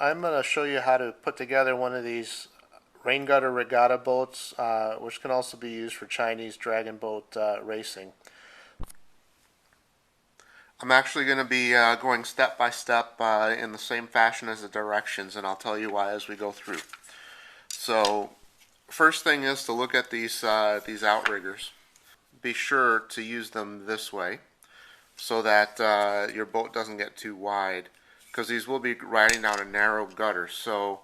I'm going to show you how to put together one of these Raingutter Regatta boats, which can also be used for Chinese dragon boat racing. I'm actually going to be going step by step in the same fashion as the directions, and I'll tell you why as we go through. So, first thing is to look at these outriggers. Be sure to use them this way so that your boat doesn't get too wide, because these will be riding down a narrow gutter. So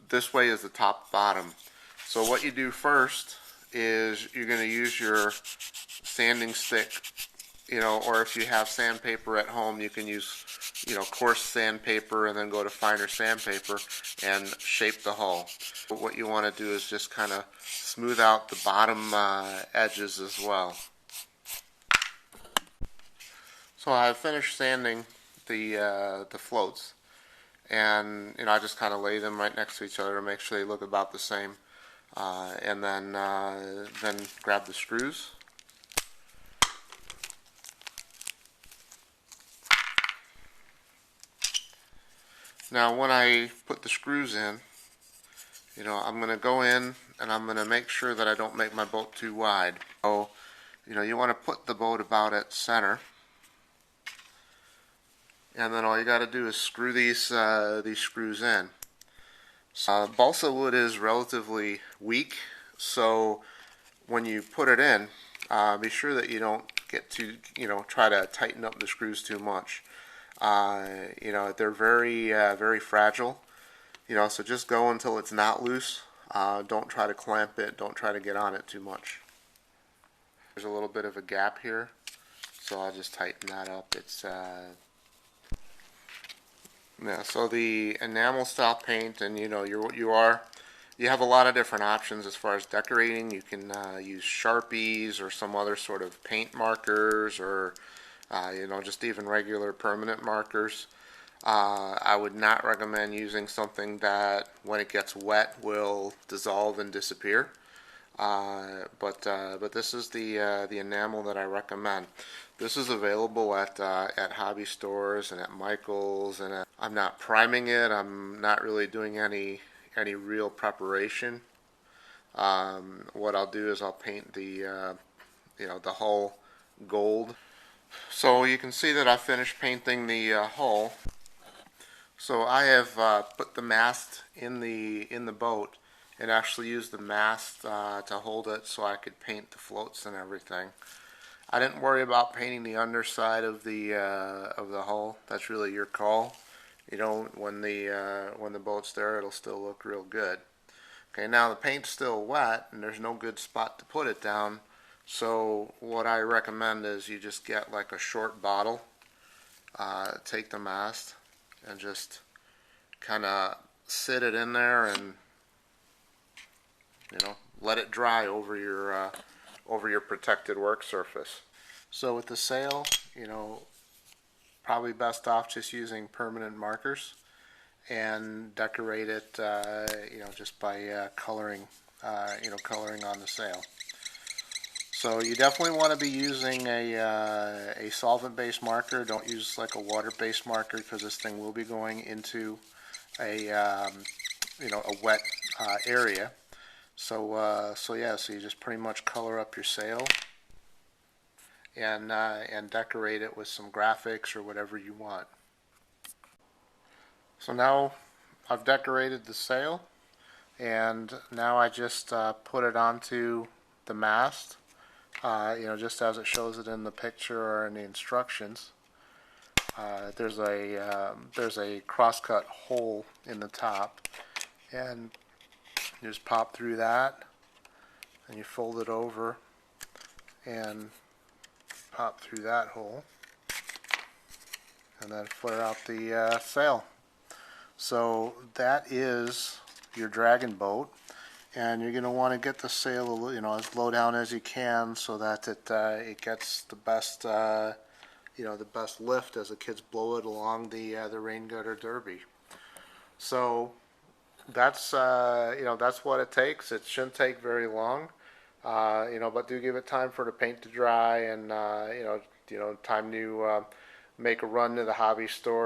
this way is the top bottom. So what you do first is you're going to use your sanding stick, or if you have sandpaper at home, you can use, coarse sandpaper and then go to finer sandpaper and shape the hull. But what you want to do is just kind of smooth out the bottom edges as well. So I finished sanding the floats, and I just kind of lay them right next to each other to make sure they look about the same, and then grab the screws. Now when I put the screws in, I'm going to go in and I'm going to make sure that I don't make my boat too wide. So, you want to put the boat about at center, and then all you got to do is screw these screws in. Balsa wood is relatively weak, so when you put it in, be sure that you don't get to try to tighten up the screws too much. They're very fragile. So just go until it's not loose. Don't try to clamp it. Don't try to get on it too much. There's a little bit of a gap here, so I'll just tighten that up. Yeah, so the enamel style paint, and you have a lot of different options as far as decorating. You can use Sharpies or some other sort of paint markers, or just even regular permanent markers. I would not recommend using something that when it gets wet will dissolve and disappear. But this is the enamel that I recommend. This is available at hobby stores and at Michael's, and I'm not priming it. I'm not really doing any real preparation. What I'll do is I'll paint the hull gold. So you can see that I finished painting the hull. So I have put the mast in the boat, and actually used the mast to hold it so I could paint the floats and everything. I didn't worry about painting the underside of the hull. That's really your call. When the boat's there, it'll still look real good. Okay, now the paint's still wet and there's no good spot to put it down. So what I recommend is you just get like a short bottle, take the mast, and just kind of sit it in there and let it dry over your protected work surface. So with the sail, probably best off just using permanent markers and decorate it, just by coloring on the sail. So you definitely want to be using a solvent-based marker. Don't use like a water-based marker, because this thing will be going into a wet area. So you just pretty much color up your sail and decorate it with some graphics or whatever you want. So now I've decorated the sail, and now I just put it onto the mast, just as it shows it in the picture or in the instructions. There's a cross-cut hole in the top, and you just pop through that, and you fold it over and pop through that hole, and then flare out the sail. So that is your dragon boat, and you're going to want to get the sail as low down as you can, so that it gets the best the best lift as the kids blow it along the Raingutter Derby. So that's what it takes. It shouldn't take very long, but do give it time for the paint to dry, and time to make a run to the hobby store.